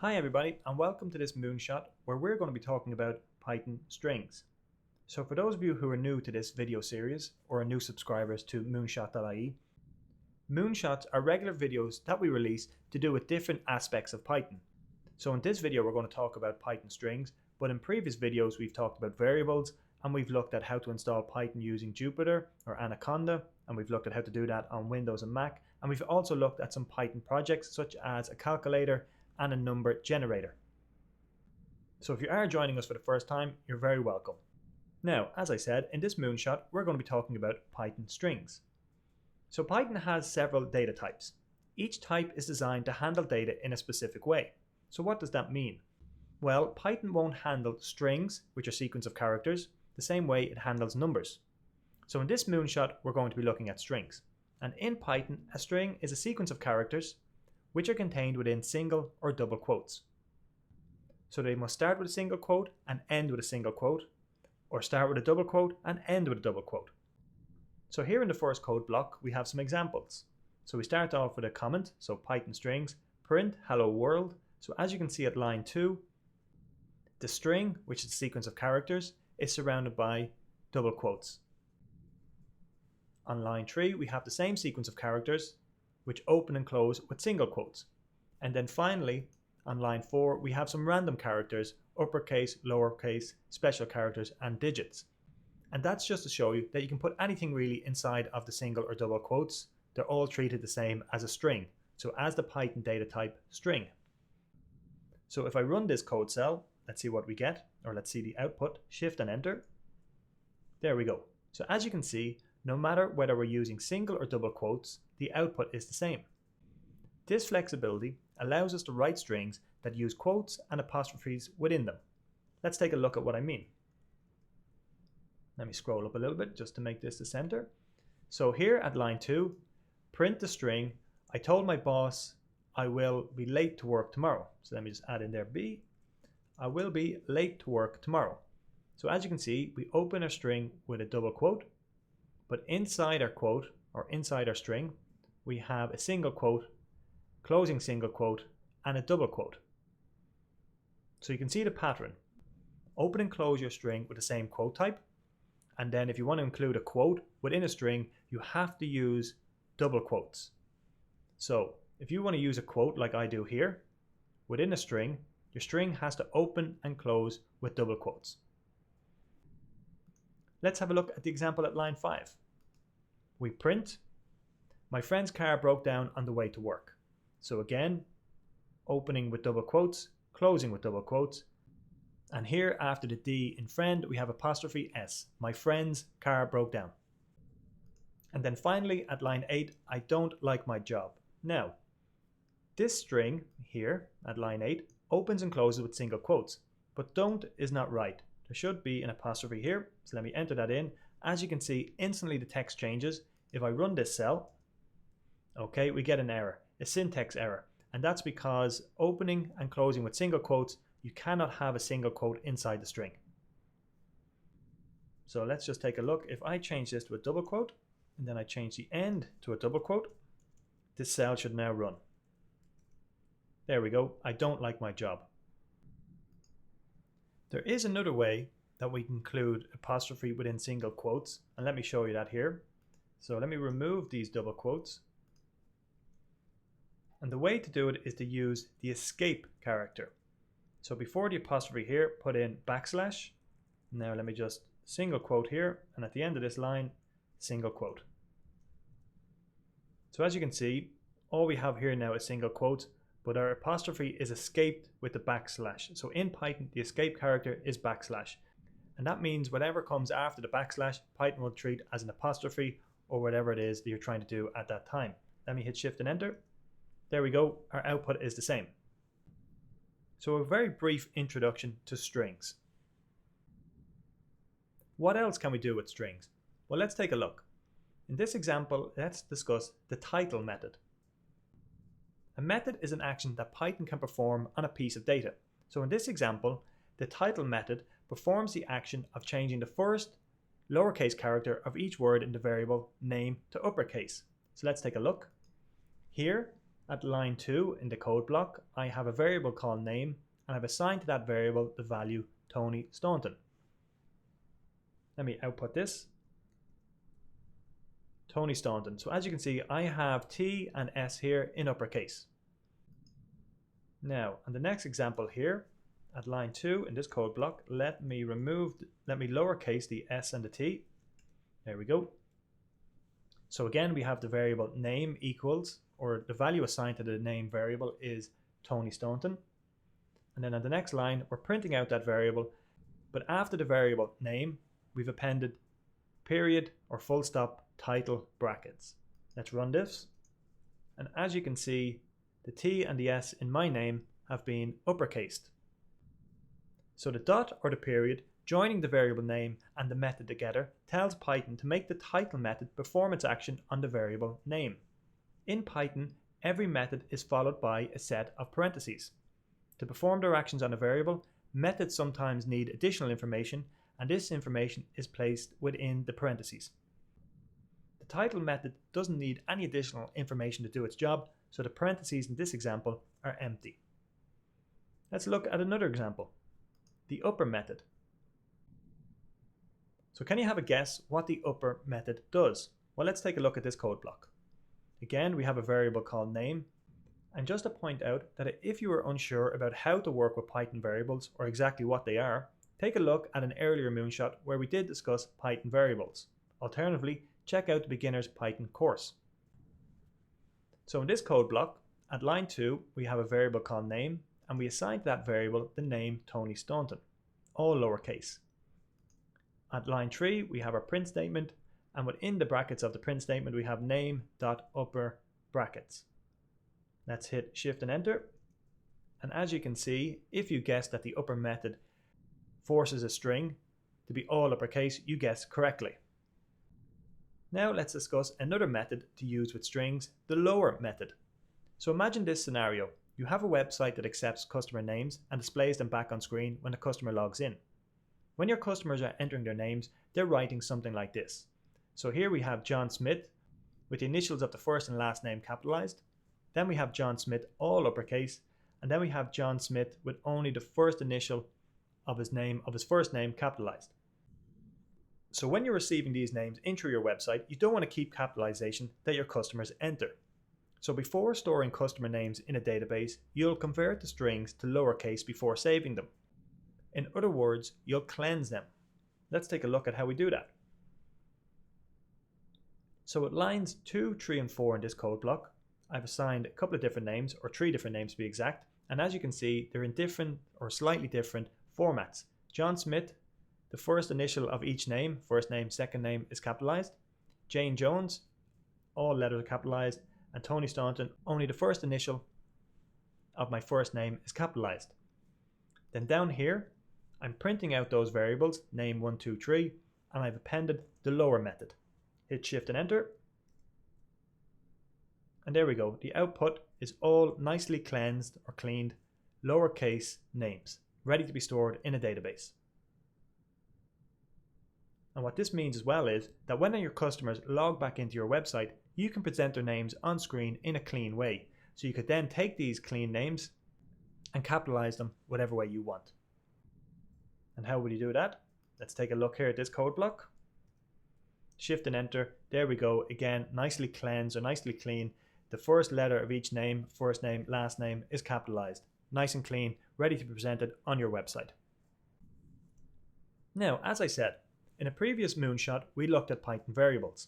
Hi everybody and welcome to this moonshot where we're going to be talking about Python strings. So for those of you who are new to this video series or are new subscribers to moonshot.ie, moonshots are regular videos that we release to do with different aspects of Python. So in this video we're going to talk about Python strings, but in previous videos we've talked about variables and we've looked at how to install Python using Jupyter or Anaconda, and we've looked at how to do that on Windows and Mac, and we've also looked at some Python projects such as a calculator and a number generator. So if you are joining us for the first time, you're very welcome. Now, as I said, in this moonshot, we're going to be talking about Python strings. So Python has several data types. Each type is designed to handle data in a specific way. So what does that mean? Well, Python won't handle strings, which are sequence of characters, the same way it handles numbers. So in this moonshot, we're going to be looking at strings. And in Python, a string is a sequence of characters which are contained within single or double quotes. So they must start with a single quote and end with a single quote, or start with a double quote and end with a double quote. So here in the first code block, we have some examples. So we start off with a comment, so Python strings, print hello world. So as you can see at line 2, the string, which is a sequence of characters, is surrounded by double quotes. On line 3, we have the same sequence of characters, which open and close with single quotes. And then finally, on line 4, we have some random characters, uppercase, lowercase, special characters, and digits. And that's just to show you that you can put anything really inside of the single or double quotes. They're all treated the same as a string. So as the Python data type string. So if I run this code cell, let's see what we get, or let's see the output, shift and enter. There we go. So as you can see, no matter whether we're using single or double quotes, the output is the same. This flexibility allows us to write strings that use quotes and apostrophes within them. Let's take a look at what I mean. Let me scroll up a little bit just to make this the center. So here at line 2, print the string, I told my boss I will be late to work tomorrow. So let me just add in there B. I will be late to work tomorrow. So as you can see, we open our string with a double quote, but inside our quote, or inside our string, we have a single quote, closing single quote, and a double quote. So you can see the pattern. Open and close your string with the same quote type, and then if you want to include a quote within a string, you have to use double quotes. So if you want to use a quote like I do here, within a string, your string has to open and close with double quotes. Let's have a look at the example at line 5. We print, my friend's car broke down on the way to work. So again, opening with double quotes, closing with double quotes. And here after the D in friend, we have apostrophe S. My friend's car broke down. And then finally at line 8, I don't like my job. Now, this string here at line 8 opens and closes with single quotes, but don't is not right. There should be an apostrophe here, so let me enter that in. As you can see, instantly the text changes. If I run this cell, okay, we get an error, a syntax error, and that's because opening and closing with single quotes, you cannot have a single quote inside the string. So let's just take a look. If I change this to a double quote, and then I change the end to a double quote, this cell should now run. There we go, I don't like my job. There is another way that we can include apostrophe within single quotes, and let me show you that here. So let me remove these double quotes. And the way to do it is to use the escape character. So before the apostrophe here, put in backslash. Now let me just single quote here, and at the end of this line, single quote. So as you can see, all we have here now is single quotes, but our apostrophe is escaped with the backslash. So in Python, the escape character is backslash. And that means whatever comes after the backslash, Python will treat as an apostrophe or whatever it is that you're trying to do at that time. Let me hit shift and enter. There we go, our output is the same. So a very brief introduction to strings. What else can we do with strings? Well, let's take a look. In this example, let's discuss the title method. A method is an action that Python can perform on a piece of data. So in this example, the title method performs the action of changing the first lowercase character of each word in the variable name to uppercase. So let's take a look. Here, At line 2 in the code block, I have a variable called name, and I've assigned to that variable the value Tony Staunton. Let me output this. Tony Staunton. So as you can see, I have T and S here in uppercase. Now, on the next example here, at line 2 in this code block, let me lowercase the S and the T. There we go. So again, we have the variable name equals, or the value assigned to the name variable is Tony Staunton. And then on the next line, we're printing out that variable, but after the variable name, we've appended period or full stop title brackets. Let's run this. And as you can see, the T and the S in my name have been uppercased. So the dot or the period joining the variable name and the method together tells Python to make the title method perform its action on the variable name. In Python, every method is followed by a set of parentheses. To perform their actions on a variable, methods sometimes need additional information, and this information is placed within the parentheses. The title method doesn't need any additional information to do its job, so the parentheses in this example are empty. Let's look at another example, the upper method. So can you have a guess what the upper method does? Well, let's take a look at this code block. Again, we have a variable called name. And just to point out that if you are unsure about how to work with Python variables or exactly what they are, take a look at an earlier moonshot where we did discuss Python variables. Alternatively, check out the beginner's Python course. So in this code block, at line 2, we have a variable called name, and we assign to that variable the name Tony Staunton, all lowercase. At line 3, we have our print statement, and within the brackets of the print statement, we have name.upper brackets. Let's hit Shift and Enter. And as you can see, if you guess that the upper method forces a string to be all uppercase, you guessed correctly. Now let's discuss another method to use with strings, the lower method. So imagine this scenario. You have a website that accepts customer names and displays them back on screen when the customer logs in. When your customers are entering their names, they're writing something like this. So here we have John Smith with the initials of the first and last name capitalized. Then we have John Smith all uppercase, and then we have John Smith with only the first initial of his first name capitalized. So when you're receiving these names into your website, you don't want to keep capitalization that your customers enter. So before storing customer names in a database, you'll convert the strings to lowercase before saving them. In other words, you'll cleanse them. Let's take a look at how we do that. So at lines 2, 3, and 4 in this code block, I've assigned a couple of different names, or 3 different names to be exact, and as you can see, they're in different or slightly different formats. John Smith, the first initial of each name, first name, second name, is capitalized. Jane Jones, all letters are capitalized, and Tony Staunton, only the first initial of my first name is capitalized. Then down here, I'm printing out those variables, name 1, 2, 3, and I've appended the lower method. Hit Shift and Enter. And there we go. The output is all nicely cleansed or cleaned lowercase names, ready to be stored in a database. And what this means as well is that when your customers log back into your website, you can present their names on screen in a clean way. So you could then take these clean names and capitalize them whatever way you want. And how would you do that? Let's take a look here at this code block. Shift and Enter. There we go. Again, nicely cleansed or nicely clean. The first letter of each name, first name, last name, is capitalized. Nice and clean, ready to be presented on your website. Now, as I said, in a previous moonshot, we looked at Python variables.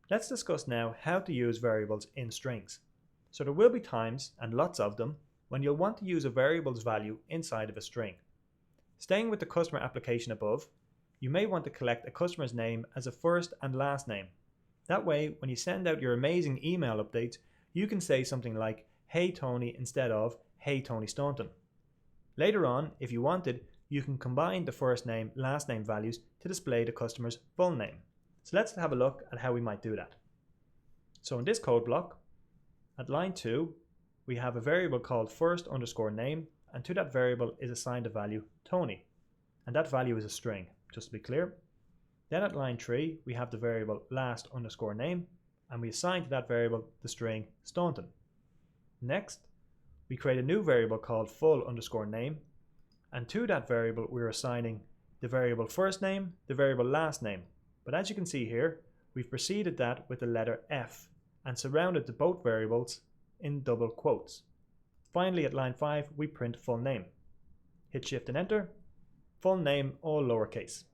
Let's discuss now how to use variables in strings. So there will be times, and lots of them, when you'll want to use a variable's value inside of a string. Staying with the customer application above, you may want to collect a customer's name as a first and last name. That way, when you send out your amazing email updates, you can say something like, "Hey Tony," instead of "Hey Tony Staunton." Later on, if you wanted, you can combine the first name, last name values to display the customer's full name. So let's have a look at how we might do that. So in this code block, at line 2, we have a variable called first_name, and to that variable is assigned a value Tony, and that value is a string, just to be clear. Then at line 3, we have the variable last_name, and we assign to that variable the string Staunton. Next, we create a new variable called full_name, and to that variable we're assigning the variable first name, the variable last name. But as you can see here, we've preceded that with the letter F and surrounded the both variables in double quotes. Finally, at line 5, we print full name. Hit Shift and Enter. Full name, all lowercase.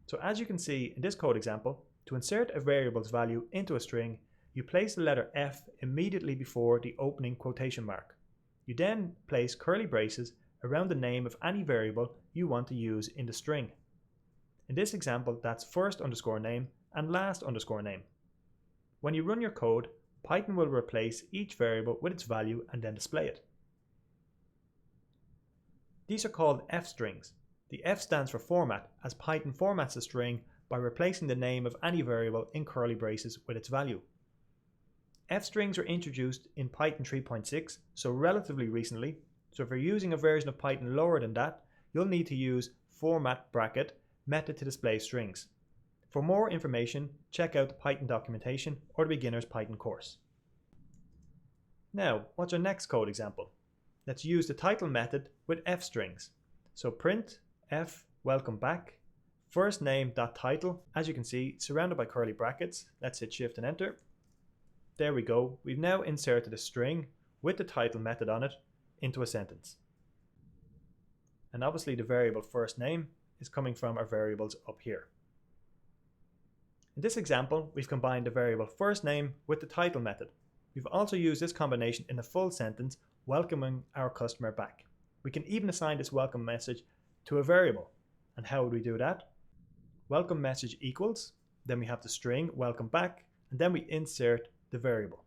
So as you can see in this code example, to insert a variable's value into a string, you place the letter F immediately before the opening quotation mark. You then place curly braces around the name of any variable you want to use in the string. In this example, that's first_name and last_name. When you run your code, Python will replace each variable with its value and then display it. These are called F strings. The F stands for format, as Python formats a string by replacing the name of any variable in curly braces with its value. F strings were introduced in Python 3.6, so relatively recently, so if you're using a version of Python lower than that, you'll need to use format bracket method to display strings. For more information, check out the Python documentation or the beginner's Python course. Now, what's our next code example? Let's use the title method with F strings. So print F welcome back, first name.title, as you can see, surrounded by curly brackets. Let's hit Shift and Enter. There we go. We've now inserted a string with the title method on it into a sentence. And obviously the variable first name is coming from our variables up here. In this example, we've combined the variable first name with the title method. We've also used this combination in a full sentence, welcoming our customer back. We can even assign this welcome message to a variable. And how would we do that? Welcome message equals, then we have the string welcome back, and then we insert the variable.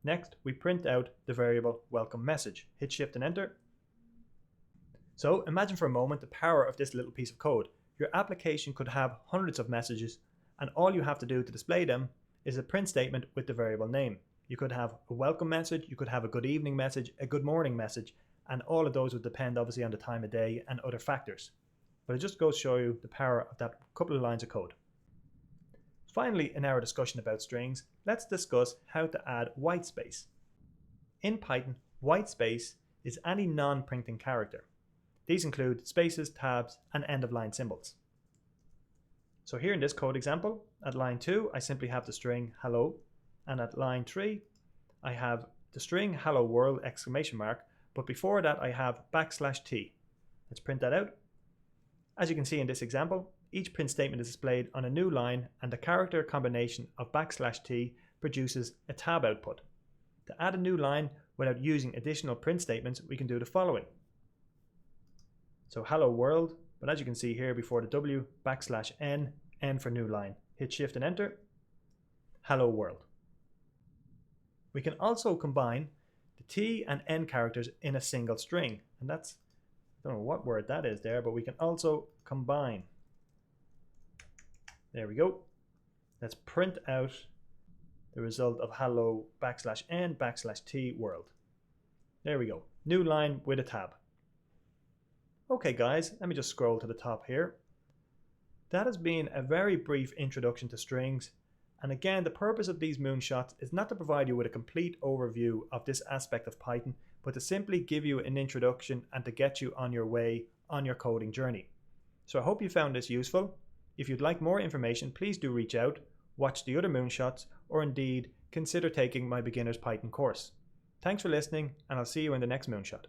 Next, we print out the variable welcome message. Hit Shift and Enter. So imagine for a moment the power of this little piece of code. Your application could have hundreds of messages, and all you have to do to display them is a print statement with the variable name. You could have a welcome message, you could have a good evening message, a good morning message, and all of those would depend obviously on the time of day and other factors. But it just goes to show you the power of that couple of lines of code. Finally, in our discussion about strings, let's discuss how to add white space. In Python, white space is any non-printing character. These include spaces, tabs, and end-of-line symbols. So here in this code example, at line 2, I simply have the string hello, and at line 3, I have the string hello world ! But before that I have \t. Let's print that out. As you can see in this example, each print statement is displayed on a new line, and the character combination of \t produces a tab output. To add a new line without using additional print statements, we can do the following. So hello world, but as you can see here before the W, \n, n for new line. Hit Shift and Enter. Hello world. We can also combine the T and N characters in a single string, and that's, I don't know what word that is there, but we can also combine. There we go. Let's print out the result of hello \n \t world. There we go. New line with a tab. Okay guys, let me just scroll to the top here. That has been a very brief introduction to strings, and again the purpose of these moonshots is not to provide you with a complete overview of this aspect of Python, but to simply give you an introduction and to get you on your way on your coding journey. So I hope you found this useful. If you'd like more information, please do reach out, watch the other moonshots, or indeed consider taking my beginner's Python course. Thanks for listening, and I'll see you in the next moonshot.